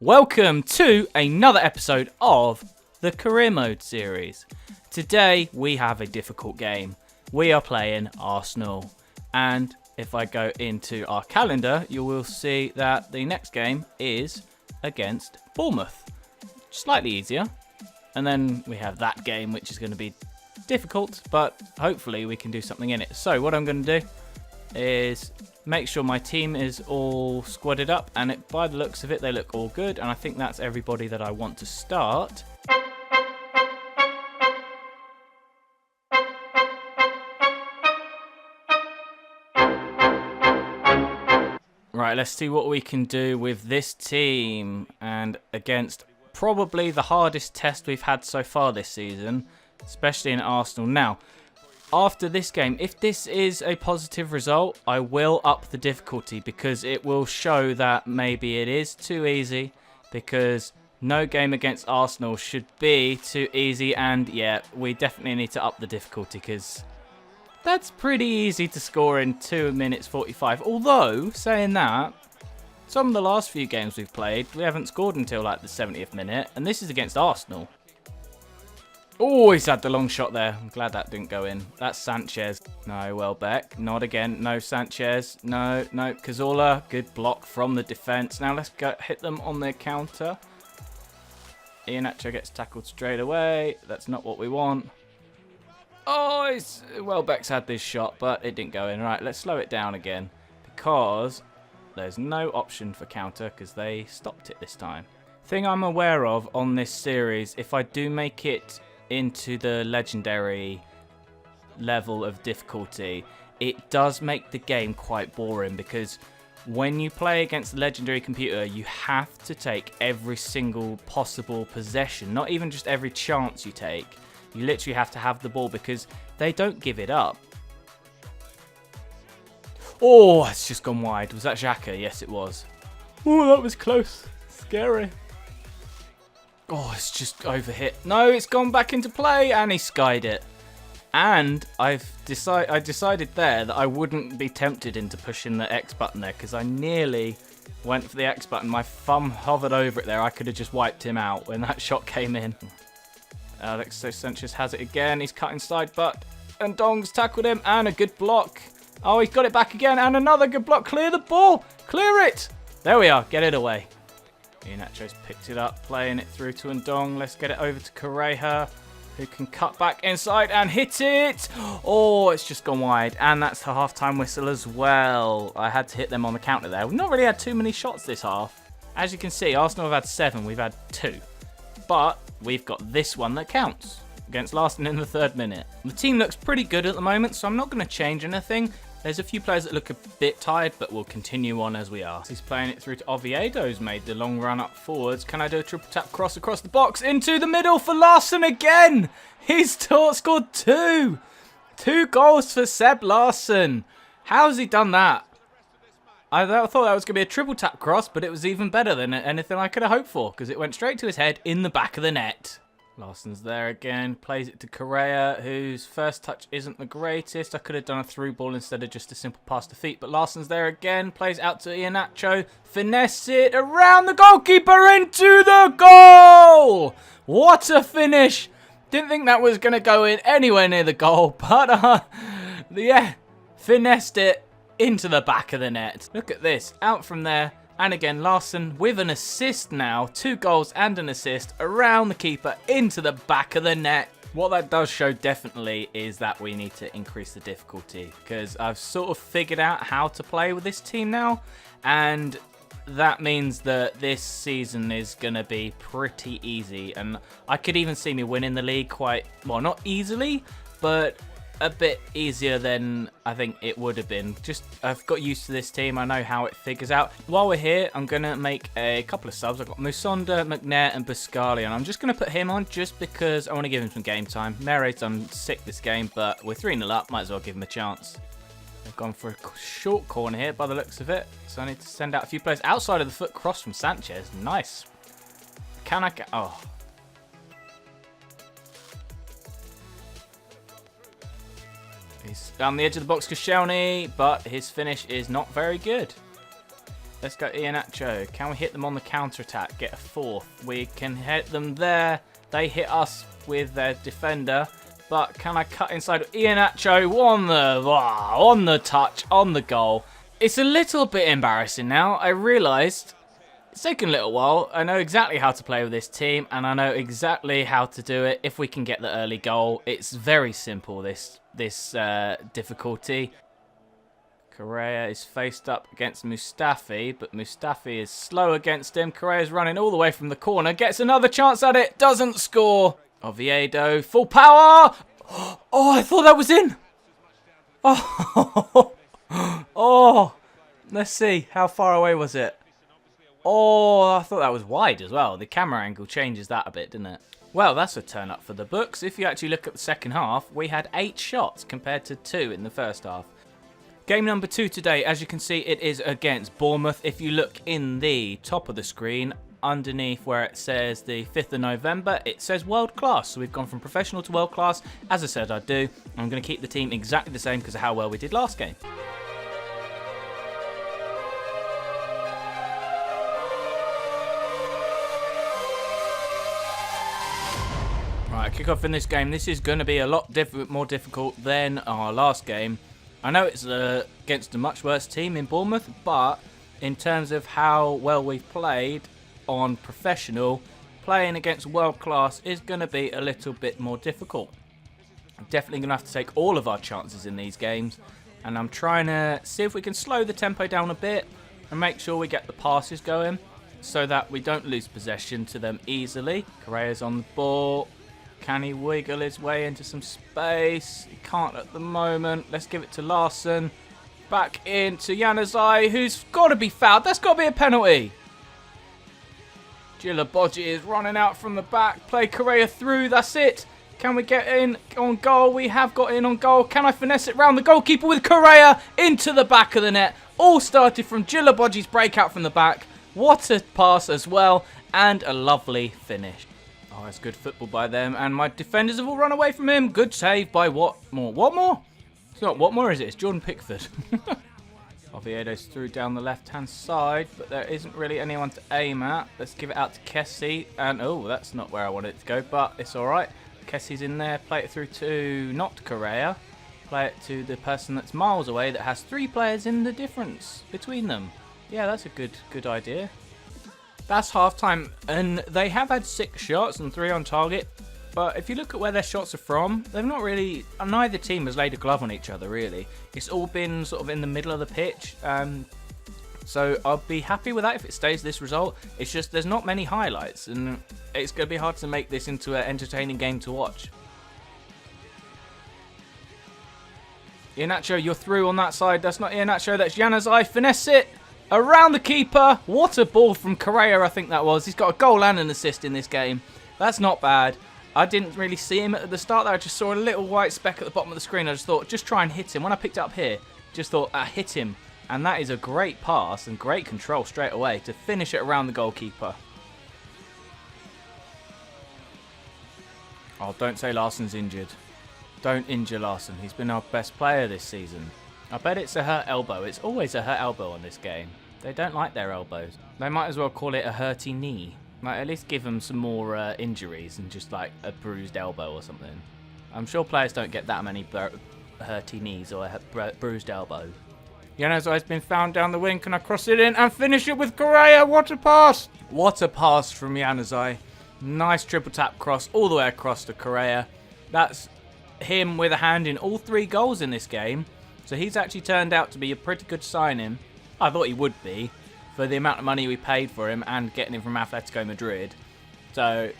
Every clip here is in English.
Welcome to another episode of the Career Mode series. Today we have a difficult game. We are playing Arsenal, and if I go into our calendar, you will see that the next game is against Bournemouth. Slightly easier. And then we have that game, which is going to be difficult, but hopefully we can do something in it. So what I'm going to do is make sure my team is all squadded up, and by the looks of it, they look all good, and I think that's everybody that I want to start. Right, let's see what we can do with this team, and against probably the hardest test we've had so far this season, especially in Arsenal. Now, after this game, if this is a positive result, I will up the difficulty because it will show that maybe it is too easy, because no game against Arsenal should be too easy, and yeah, we definitely need to up the difficulty because that's pretty easy to score in 2 minutes 45. Although, saying that, some of the last few games we've played, we haven't scored until like the 70th minute, and this is against Arsenal. Oh, he's had the long shot there. I'm glad that didn't go in. That's Sanchez. No, Welbeck. Not again. No, Sanchez. No, Cazorla. Good block from the defence. Now let's go hit them on their counter. Iheanacho gets tackled straight away. That's not what we want. Oh, Welbeck's had this shot, but it didn't go in. Right, let's slow it down again because there's no option for counter because they stopped it this time. Thing I'm aware of on this series, if I do make it into the legendary level of difficulty, it does make the game quite boring because when you play against the legendary computer, you have to take every single possible possession, not even just every chance you take. You literally have to have the ball because they don't give it up. Oh, it's just gone wide. Was that Xhaka? Yes, it was. Oh, that was close. Scary. Oh, it's just overhit. No, it's gone back into play, and he skied it. And I decided there that I wouldn't be tempted into pushing the X button there because I nearly went for the X button. My thumb hovered over it there. I could have just wiped him out when that shot came in. Alexis Sanchez has it again. He's cut inside, but Ndong's tackled him, and a good block. Oh, he's got it back again, and another good block. Clear the ball. Clear it. There we are. Get it away. Iheanacho's picked it up, playing it through to Ndong. Let's get it over to Correa, who can cut back inside and hit it. Oh, it's just gone wide, and that's the half-time whistle as well. I had to hit them on the counter there. We've not really had too many shots this half. As you can see, Arsenal have had 7. We've had 2. But we've got this one that counts against Larson in the 3rd minute. The team looks pretty good at the moment, so I'm not going to change anything. There's a few players that look a bit tired, but we'll continue on as we are. He's playing it through to Oviedo's made the long run up forwards. Can I do a triple tap cross across the box into the middle for Larson again? He's scored 2. 2 goals for Seb Larson. How's he done that? I thought that was going to be a triple tap cross, but it was even better than anything I could have hoped for because it went straight to his head in the back of the net. Larson's there again, plays it to Correa, whose first touch isn't the greatest. I could have done a through ball instead of just a simple pass to feet, but Larson's there again, plays out to Iheanacho, finesse it around the goalkeeper into the goal! What a finish! Didn't think that was going to go in anywhere near the goal, but yeah, finessed it into the back of the net. Look at this, out from there. And again, Larson with an assist now. 2 goals and an assist around the keeper into the back of the net. What that does show definitely is that we need to increase the difficulty because I've sort of figured out how to play with this team now. And that means that this season is going to be pretty easy. And I could even see me winning the league quite, well, not easily, but a bit easier than I think it would have been. Just I've got used to this team. I know how it figures out. While we're here, I'm going to make a couple of subs. I've got Musonda, McNair and Buscali, and I'm just going to put him on just because I want to give him some game time. Mere's done sick this game, but we're 3-0 up. Might as well give him a chance. I've gone for a short corner here by the looks of it. So I need to send out a few players outside of the foot cross from Sanchez. Nice. Can I get... Oh. He's on the edge of the box, Koscielny, but his finish is not very good. Let's go Iheanacho. Can we hit them on the counter-attack? Get a fourth. We can hit them there. They hit us with their defender. But can I cut inside of Iheanacho on the touch, on the goal? It's a little bit embarrassing now. I realised it's taken a little while. I know exactly how to play with this team, and I know exactly how to do it if we can get the early goal. It's very simple, this difficulty. Correa is faced up against Mustafi, but Mustafi is slow against him. Correa's running all the way from the corner, gets another chance at it, doesn't score. Oviedo, full power! Oh, I thought that was in! Oh, oh, let's see, how far away was it? Oh, I thought that was wide as well. The camera angle changes that a bit, didn't it? Well, that's a turn up for the books. If you actually look at the second half, we had 8 shots compared to 2 in the first half. Game number 2 today, as you can see, it is against Bournemouth. If you look in the top of the screen, underneath where it says the 5th of November, it says world class. So we've gone from professional to world class. As I said, I'd do. I'm going to keep the team exactly the same because of how well we did last game. Right, kick off in this game. This is going to be a lot more difficult than our last game. I know it's against a much worse team in Bournemouth, but in terms of how well we've played on professional, playing against world class is going to be a little bit more difficult. I'm definitely going to have to take all of our chances in these games, and I'm trying to see if we can slow the tempo down a bit and make sure we get the passes going so that we don't lose possession to them easily. Correa's on the ball. Can he wiggle his way into some space? He can't at the moment. Let's give it to Larsson. Back into Januzaj, who's got to be fouled. That's got to be a penalty. Djilabodji is running out from the back. Play Correa through. That's it. Can we get in on goal? We have got in on goal. Can I finesse it round the goalkeeper with Correa into the back of the net? All started from Djilabodji's breakout from the back. What a pass as well. And a lovely finish. Oh, it's good football by them. And my defenders have all run away from him. Good save by Watmore. Watmore? It's not Watmore, is it? It's Jordan Pickford. Oviedo's through down the left-hand side, but there isn't really anyone to aim at. Let's give it out to Kessie. And, oh, that's not where I wanted it to go, but it's all right. Kessie's in there. Play it through to not Correa. Play it to the person that's miles away that has 3 players in the difference between them. Yeah, that's a good idea. That's half-time, and they have had 6 shots and 3 on target. But if you look at where their shots are from, they've not really... Neither team has laid a glove on each other, really. It's all been sort of in the middle of the pitch. So I'll be happy with that if it stays this result. It's just there's not many highlights, and it's going to be hard to make this into an entertaining game to watch. Iheanacho, you're through on that side. That's not Iheanacho, that's Januzaj. Finesse it around the keeper. What a ball from Correa, I think that was. He's got a goal and an assist in this game. That's not bad. I didn't really see him at the start there. I just saw a little white speck at the bottom of the screen. I just thought, just try and hit him. When I picked it up here, just thought, hit him. And that is a great pass and great control straight away to finish it around the goalkeeper. Oh, don't say Larsson's injured. Don't injure Larsson. He's been our best player this season. I bet it's a hurt elbow. It's always a hurt elbow on this game. They don't like their elbows. They might as well call it a hurty knee. Like, at least give them some more injuries and just like a bruised elbow or something. I'm sure players don't get that many hurty knees or a bruised elbow. Januzaj's been found down the wing. Can I cross it in and finish it with Correa? What a pass! What a pass from Januzaj. Nice triple tap cross all the way across to Correa. That's him with a hand in all 3 goals in this game. So he's actually turned out to be a pretty good signing. I thought he would be, for the amount of money we paid for him and getting him from Atletico Madrid. So,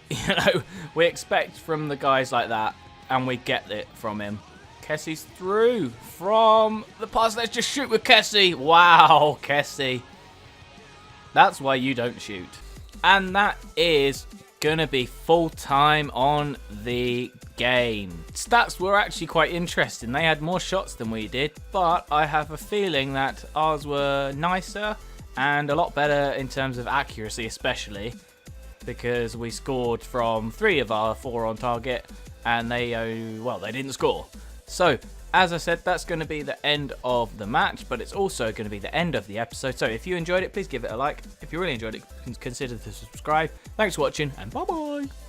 you know, we expect from the guys like that, and we get it from him. Kessie's through from the pass. Let's just shoot with Kessie. Wow, Kessie. That's why you don't shoot. And that is going to be full time on the game. Stats were actually quite interesting. They had more shots than we did, but I have a feeling that ours were nicer and a lot better in terms of accuracy, especially because we scored from 3 of our 4 on target, and they didn't score. So as I said, that's going to be the end of the match, but it's also going to be the end of the episode. So if you enjoyed it, please give it a like. If you really enjoyed it, consider to subscribe. Thanks for watching, and bye-bye.